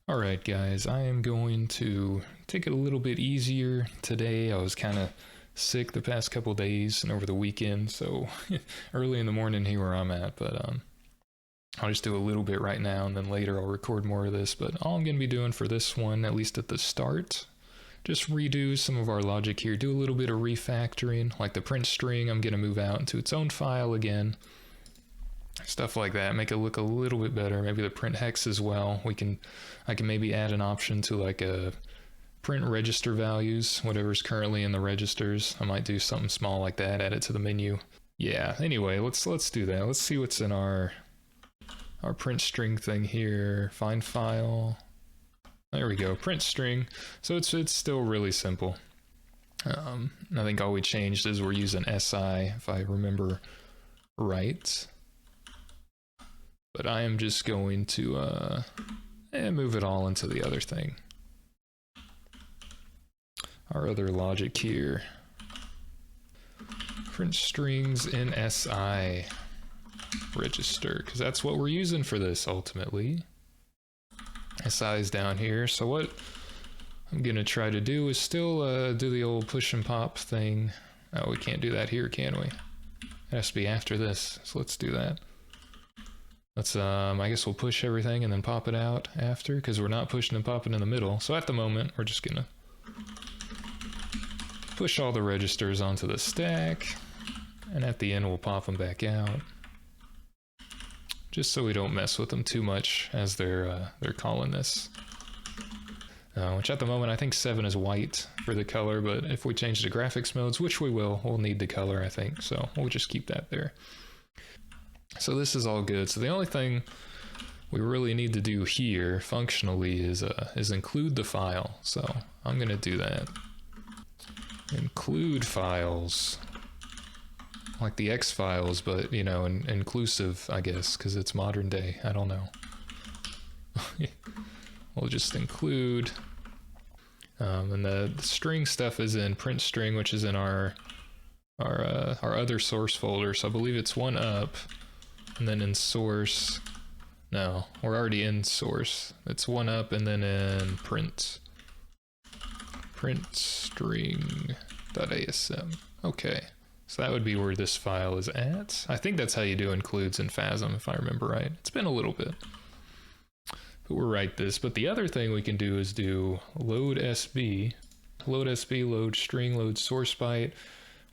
Alright guys, I am going to take it a little bit easier today. I was kind of sick the past couple days and over the weekend, so early in the morning here where I'm at, but I'll just do a little bit right now and then later I'll record more of this. But all I'm going to be doing for this one, at least at the start, just redo some of our logic here, do a little bit of refactoring, like the print string I'm going to move out into its own file again. Stuff like that, make it look a little bit better. Maybe the print hex as well. I can maybe add an option to like a print register values, whatever's currently in the registers. I might do something small like that, add it to the menu. Yeah, anyway, let's do that. Let's see what's in our print string thing here. Find file. There we go, print string. So it's still really simple. I think all we changed is we're using SI, if I remember right. But I am just going to move it all into the other thing. Our other logic here. Print strings in SI register, because that's what we're using for this ultimately. SI is down here, so what I'm gonna try to do is still do the old push and pop thing. Oh, we can't do that here, can we? It has to be after this, so let's do that. Let's, I guess we'll push everything and then pop it out after, because we're not pushing and popping in the middle. So at the moment, we're just gonna push all the registers onto the stack, and at the end we'll pop them back out. Just so we don't mess with them too much as they're calling this. Which at the moment I think 7 is white for the color, but if we change the graphics modes, which we will, we'll need the color I think, so we'll just keep that there. So this is all good. So the only thing we really need to do here functionally is include the file. So I'm gonna do that. Include files, like the X files, but you know, inclusive, I guess, because it's modern day. I don't know. We'll just include, and the string stuff is in print string, which is in our other source folder. So I believe it's one up. And then in source, no, we're already in source. It's one up and then in print string.asm. Okay, so that would be where this file is at. I think that's how you do includes in FASM, if I remember right. It's been a little bit, but we'll write this. But the other thing we can do is do load SB, load string, load source byte,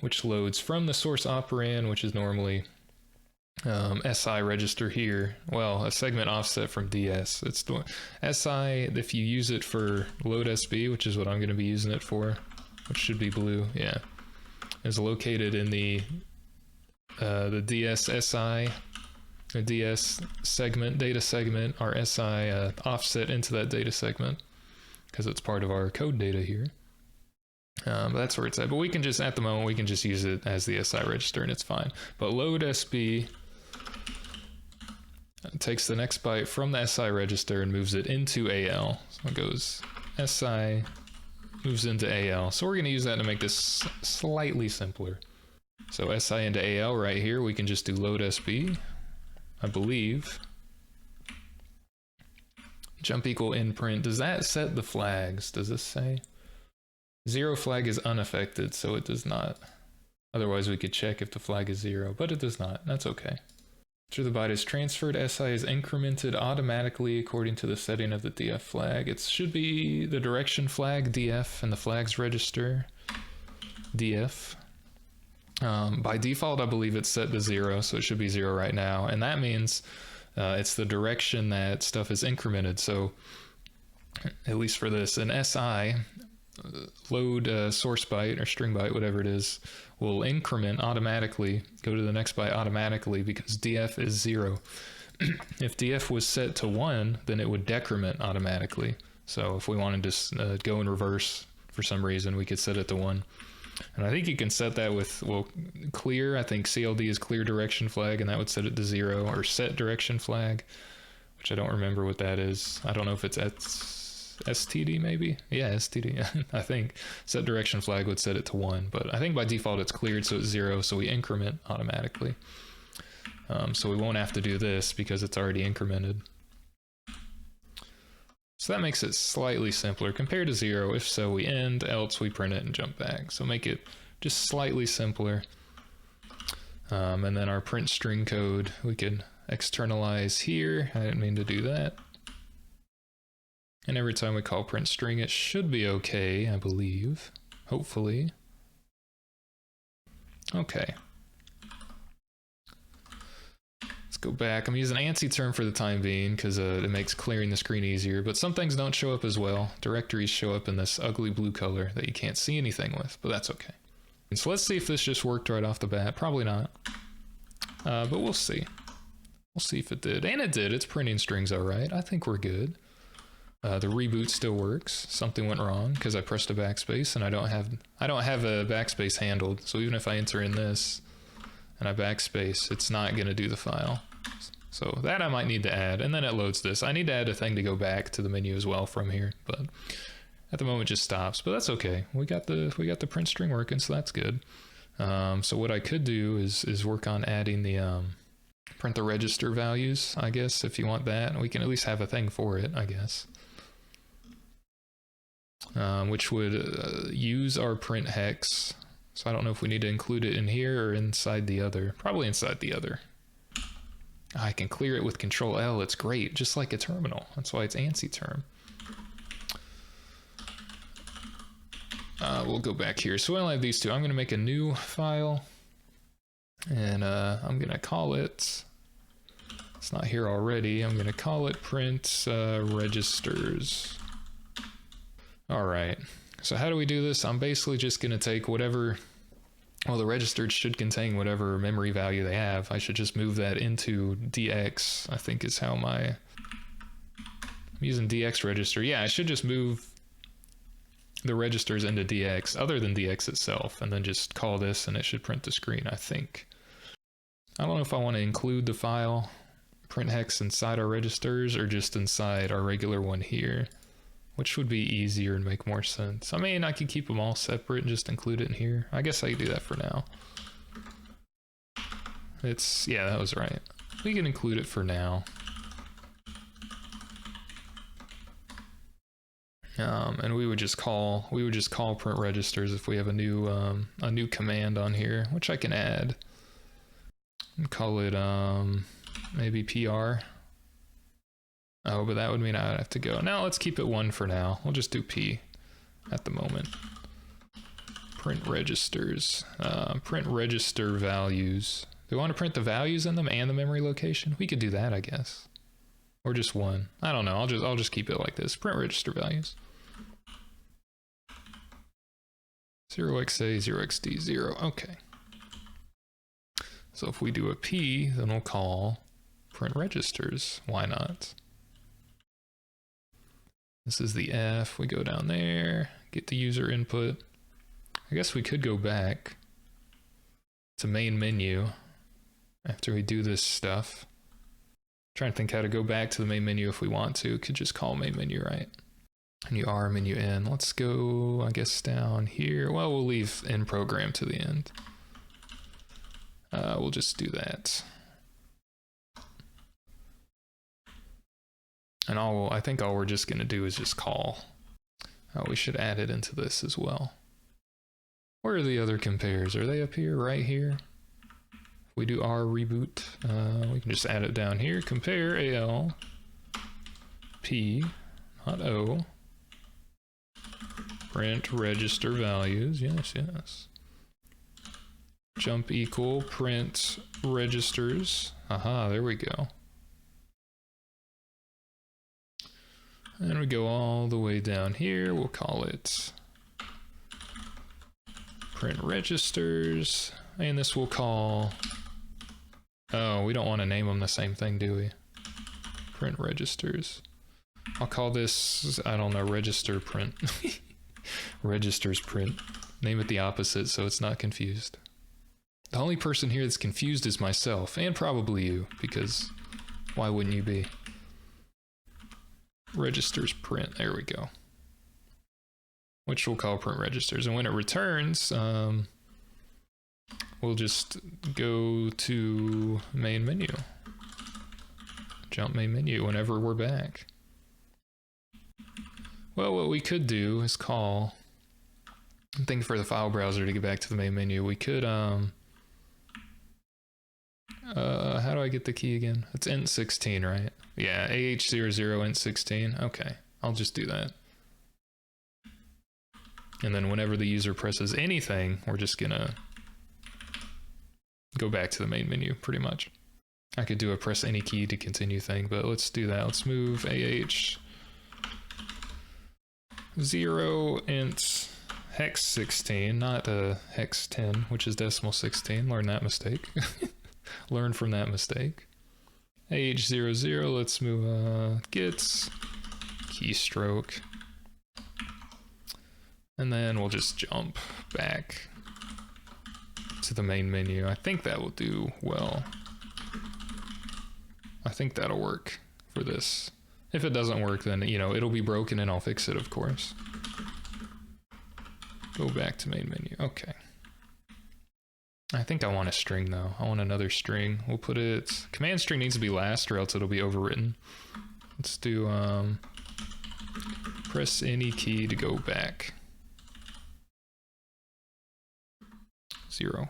which loads from the source operand, which is normally SI register here. Well, a segment offset from DS. It's the SI, if you use it for load SB, which is what I'm going to be using it for, which should be blue, yeah, is located in the DS SI, the DS segment, data segment, our SI offset into that data segment, because it's part of our code data here. But that's where it's at. But we can just, at the moment, we can just use it as the SI register and it's fine. But load SB takes the next byte from the SI register and moves it into AL. So it goes SI, moves into AL. So we're going to use that to make this slightly simpler. So SI into AL right here, we can just do load SB, I believe. Jump equal in print. Does that set the flags? Does this say? 0 flag is unaffected, so it does not. Otherwise we could check if the flag is 0, but it does not. That's okay. After the byte is transferred, SI is incremented automatically according to the setting of the DF flag. It should be the direction flag, DF, and the flags register, DF. By default, I believe it's set to 0, so it should be 0 right now. And that means it's the direction that stuff is incremented. So at least for this, an SI, load source byte or string byte, whatever it is, will increment automatically, go to the next byte automatically because DF is 0. If DF was set to 1, then it would decrement automatically. So if we wanted to go in reverse for some reason, we could set it to 1. And I think you can set that with, well, clear. I think CLD is clear direction flag, and that would set it to 0, or set direction flag, which I don't remember what that is. I don't know if it's at STD maybe? Yeah, STD, I think. Set direction flag would set it to 1, but I think by default it's cleared, so it's 0, so we increment automatically. So we won't have to do this because it's already incremented. So that makes it slightly simpler compared to 0. If so, we end, else we print it and jump back. So make it just slightly simpler. And then our print string code, we could externalize here. I didn't mean to do that. And every time we call print string, it should be okay, I believe. Hopefully. Okay. Let's go back. I'm using ANSI term for the time being because it makes clearing the screen easier, but some things don't show up as well. Directories show up in this ugly blue color that you can't see anything with, but that's okay. And so let's see if this just worked right off the bat. Probably not. But we'll see. We'll see if it did. And it did. It's printing strings all right. I think we're good. The reboot still works. Something went wrong because I pressed a backspace and I don't have a backspace handled. So even if I enter in this and I backspace, it's not going to do the file. So that I might need to add, and then it loads this. I need to add a thing to go back to the menu as well from here, but at the moment it just stops. But that's okay. We got the print string working, so that's good. So what I could do is work on adding the print the register values, I guess, if you want that. We can at least have a thing for it, I guess. Which would use our print hex. So I don't know if we need to include it in here or inside the other. Probably inside the other. I can clear it with Control L. It's great, just like a terminal. That's why it's ANSI term. We'll go back here. So we only have these two. I'm going to make a new file, and I'm going to call it. It's not here already. I'm going to call it print registers. All right. So how do we do this? I'm basically just going to take whatever. Well, the registers should contain whatever memory value they have. I should just move that into DX, I think is how I'm using DX register. Yeah, I should just move the registers into DX other than DX itself, and then just call this and it should print the screen, I think. I don't know if I want to include the file print hex inside our registers or just inside our regular one here. Which would be easier and make more sense. I mean, I could keep them all separate and just include it in here. I guess I could do that for now. Yeah, that was right. We can include it for now. And we would just call print registers if we have a new command on here, which I can add. And call it maybe PR. Oh, but that would mean I would have to go. Now let's keep it 1 for now. We'll just do P at the moment. Print registers. Print register values. Do we want to print the values in them and the memory location? We could do that, I guess. Or just 1. I don't know. I'll just keep it like this. Print register values. 0xa, 0xd, 0. Okay. So if we do a P, then we'll call print registers. Why not? This is the F. We go down there, get the user input. I guess we could go back to main menu after we do this stuff. Trying to think how to go back to the main menu if we want to. Could just call main menu, right? Menu R, menu N. Let's go, I guess, down here. Well, we'll leave in program to the end. We'll just do that. And I think all we're just going to do is just call. We should add it into this as well. Where are the other compares? Are they up here, right here? If we do R reboot, we can just add it down here. Compare AL, P, not O. Print register values, yes, yes. Jump equal, print registers. Aha, there we go. And we go all the way down here. We'll call it print registers. And this we'll call, oh, we don't want to name them the same thing, do we? Print registers. I'll call this, I don't know, register print. Registers print. Name it the opposite so it's not confused. The only person here that's confused is myself, and probably you, because why wouldn't you be? Registers print, there we go. Which we'll call print registers, and when it returns, we'll just go to main menu. Jump main menu whenever we're back. Well, what we could do is call, I'm thinking for the file browser to get back to the main menu, we could, how do I get the key again? It's int16, right? Yeah, AH00 int16. Okay, I'll just do that. And then whenever the user presses anything, we're just gonna go back to the main menu, pretty much. I could do a press any key to continue thing, but let's do that. Let's move AH0 int hex 16, not hex 10, which is decimal 16. Learn that mistake. Learn from that mistake. AH00, let's move gets keystroke. And then we'll just jump back to the main menu. I think that will do well. I think that'll work for this. If it doesn't work, then, you know, it'll be broken and I'll fix it, of course. Go back to main menu. Okay. I think I want a string though. I want another string. We'll put it, command string needs to be last or else it'll be overwritten. Let's do press any key to go back. 0.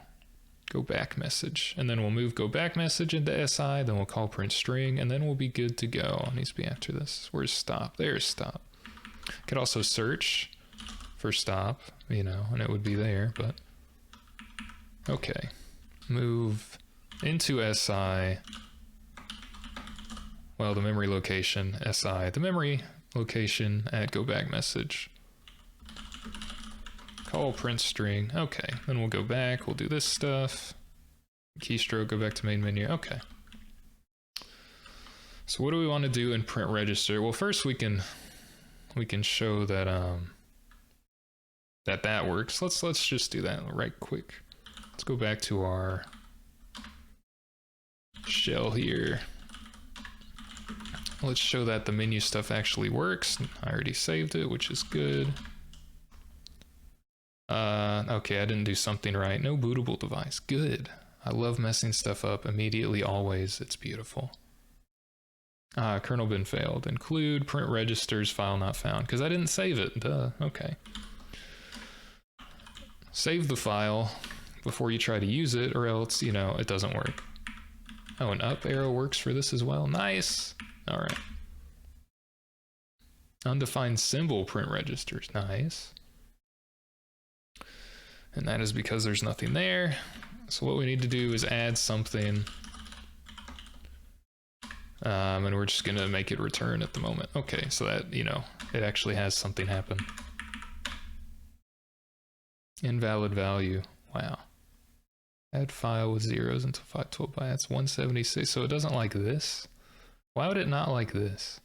Go back message. And then we'll move go back message into SI, then we'll call print string, and then we'll be good to go. It needs to be after this. Where's stop? There's stop. Could also search for stop, you know, and it would be there, but okay. Move into SI. Well, the memory location, SI, the memory location at go back message. Call print string. Okay, then we'll go back. We'll do this stuff. Keystroke, go back to main menu. Okay. So what do we want to do in print register? Well, first we can show that that works. Let's just do that right quick. Let's go back to our shell here. Let's show that the menu stuff actually works. I already saved it, which is good. Okay, I didn't do something right. No bootable device. Good. I love messing stuff up immediately, always. It's beautiful. Kernel bin failed. Include print registers file not found. Because I didn't save it. Duh. Okay. Save the file before you try to use it, or else, you know, it doesn't work. Oh, an up arrow works for this as well. Nice. All right. Undefined symbol print registers. Nice. And that is because there's nothing there. So what we need to do is add something. And we're just gonna make it return at the moment. Okay, so that, you know, it actually has something happen. Invalid value. Wow. Add file with zeros until 512 bytes. 176. So it doesn't like this. Why would it not like this?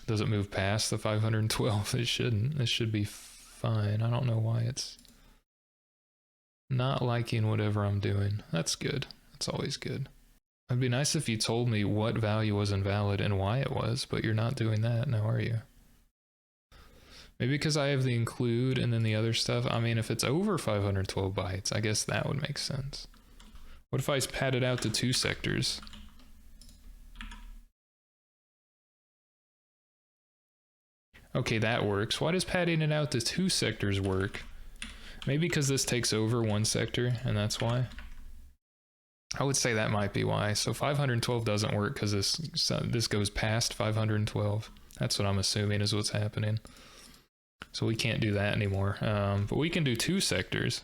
Does it move past the 512? It shouldn't. This should be fine. I don't know why it's not liking whatever I'm doing. That's good. That's always good. It'd be nice if you told me what value was invalid and why it was, but you're not doing that now, are you? Maybe because I have the include and then the other stuff. I mean, if it's over 512 bytes, I guess that would make sense. What if I pad it out to 2 sectors? Okay, that works. Why does padding it out to 2 sectors work? Maybe because this takes over 1 sector, and that's why. I would say that might be why. So 512 doesn't work because this goes past 512. That's what I'm assuming is what's happening. So we can't do that anymore. But we can do 2 sectors.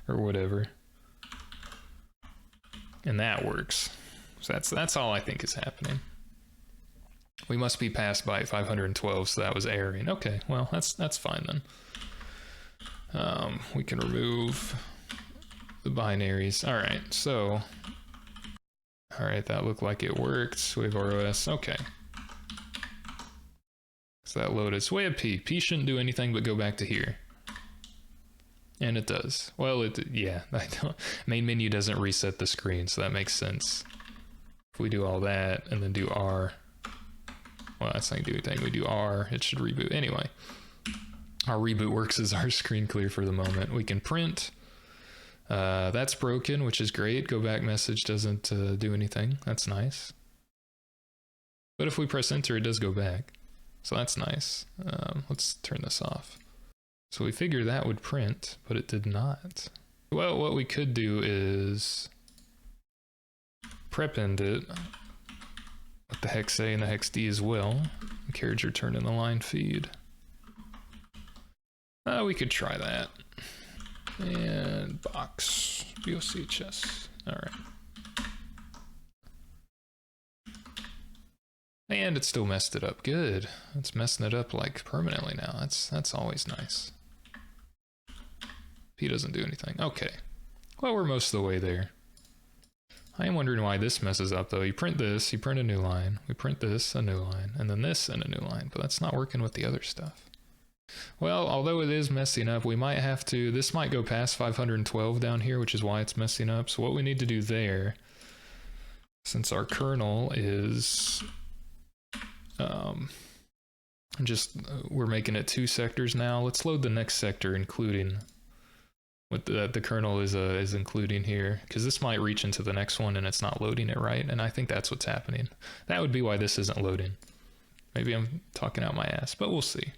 Or whatever. And that works. So that's all I think is happening. We must be past byte 512, so that was erroring. Okay, well, that's fine then. We can remove the binaries. All right, so, all right, that looked like it worked. We have ROS, okay. So that loaded. So we have P. P shouldn't do anything but go back to here. And it does. Well, yeah, main menu doesn't reset the screen, so that makes sense. If we do all that and then do R, well, that's not gonna do anything. We do R, it should reboot. Anyway, our reboot works as our screen clear for the moment. We can print. That's broken, which is great. Go back message doesn't do anything. That's nice. But if we press enter, it does go back. So that's nice. Let's turn this off. So we figured that would print, but it did not. Well, what we could do is prep end it with the hex A and the hex D as well. Carriage return in the line feed. We could try that. And box, BOCHS. All right. And it still messed it up. Good. It's messing it up like permanently now. That's always nice. P doesn't do anything. Okay. Well, we're most of the way there. I am wondering why this messes up though. You print this, you print a new line, we print this, a new line, and then this and a new line, but that's not working with the other stuff. Well, although it is messing up, we might have to, this might go past 512 down here, which is why it's messing up. So what we need to do there, since our kernel is we're making it 2 sectors now, let's load the next sector including what the kernel is including here, because this might reach into the next one and it's not loading it right, and I think that's what's happening. That would be why this isn't loading. Maybe I'm talking out my ass, but we'll see.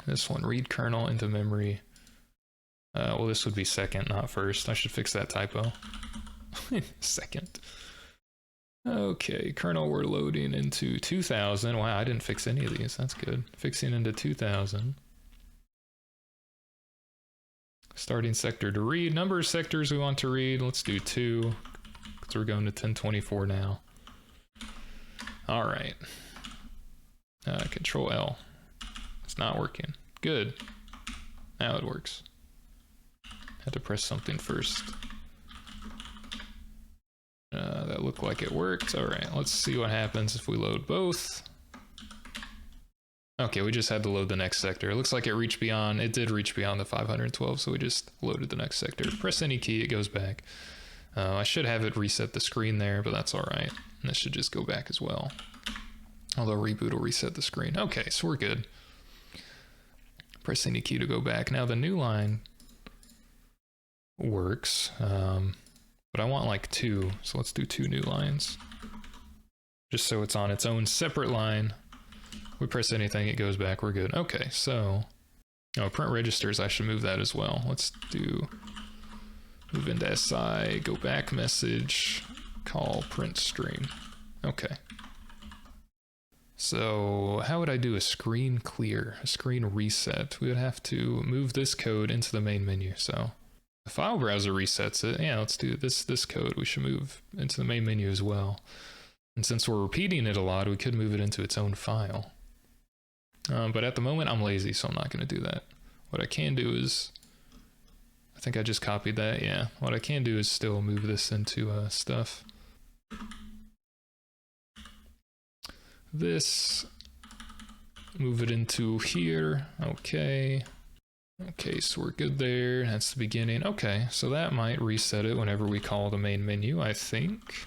This one, read kernel into memory. Well, this would be second, not first. I should fix that typo. Second. Okay, kernel we're loading into 2000. Wow, I didn't fix any of these. That's good. Fixing into 2000. Starting sector to read. Number of sectors we want to read. Let's do 2, because we're going to 1024 now. All right. Control L. It's not working. Good. Now it works. Had to press something first. That looked like it worked. All right, let's see what happens if we load both. Okay, we just had to load the next sector. It looks like it reached beyond, it did reach beyond the 512, so we just loaded the next sector. Press any key, it goes back. I should have it reset the screen there, but that's all right. And this should just go back as well. Although reboot will reset the screen. Okay, so we're good. Press any key to go back. Now the new line works, but I want like 2, so let's do 2 new lines. Just so it's on its own separate line. We press anything, it goes back, we're good. Okay, so, print registers, I should move that as well. Let's do move into SI, go back message, call print stream. Okay. So how would I do a screen clear, a screen reset? We would have to move this code into the main menu. So the file browser resets it. Yeah, let's do this code. We should move into the main menu as well. And since we're repeating it a lot, we could move it into its own file. But at the moment, I'm lazy, so I'm not going to do that. What I can do is, I think I just copied that. Yeah, what I can do is still move this into stuff. This, move it into here. Okay. Okay, so we're good there. That's the beginning. Okay, so that might reset it whenever we call the main menu, I think.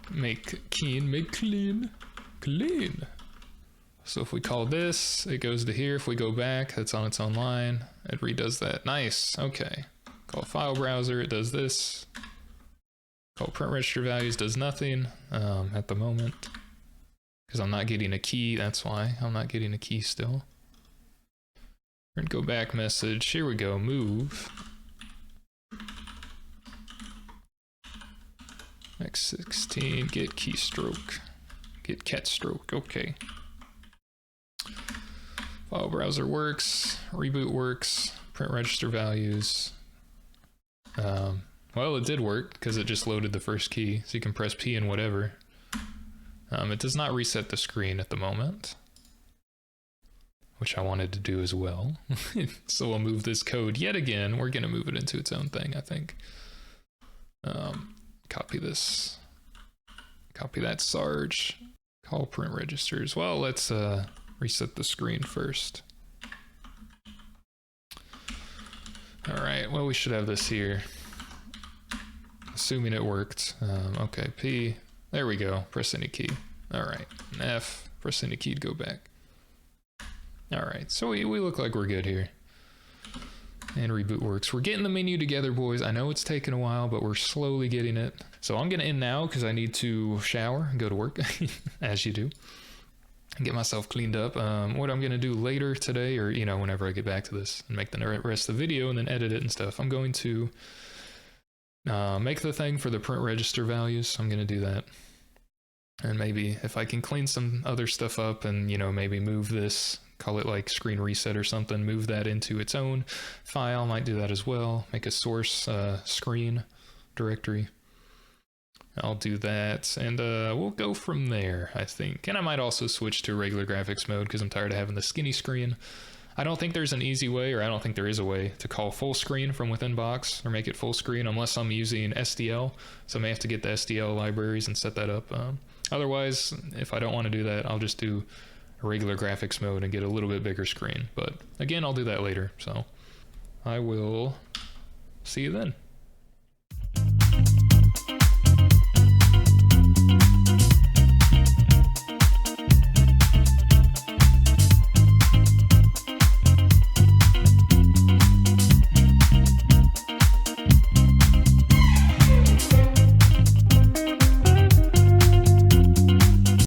Make clean. So if we call this, it goes to here. If we go back, that's on its own line. It redoes that. Nice. Okay. Call file browser, it does this. Call print register values, does nothing at the moment. Because I'm not getting a key, that's why. I'm not getting a key still. Print go back message. Here we go. Move. X16, get keystroke. Get cat stroke, okay. File browser works, reboot works, print register values. Well, it did work because it just loaded the first key, so you can press P and whatever. It does not reset the screen at the moment, which I wanted to do as well. So we'll move this code yet again. We're going to move it into its own thing, I think. Copy this. Copy that Sarge. Call print registers. Well, let's reset the screen first. All right, well, we should have this here. Assuming it worked. Okay, P. There we go. Press any key. All right, and F. Press any key to go back. All right, so we look like we're good here. And reboot works. We're getting the menu together, boys. I know it's taken a while, but we're slowly getting it. So I'm gonna end now because I need to shower and go to work, as you do, and get myself cleaned up. What I'm gonna do later today, or you know, whenever I get back to this and make the rest of the video and then edit it and stuff, I'm going to make the thing for the print register values. I'm gonna do that. And maybe if I can clean some other stuff up and, you know, maybe move this, call it like screen reset or something, move that into its own file, might do that as well. Make a source screen directory. I'll do that, and we'll go from there, I think. And I might also switch to regular graphics mode because I'm tired of having the skinny screen. I don't think there's an easy way, or I don't think there is a way to call full screen from within box or make it full screen unless I'm using SDL. So I may have to get the SDL libraries and set that up. Otherwise, if I don't want to do that, I'll just do a regular graphics mode and get a little bit bigger screen. But again, I'll do that later. So I will see you then.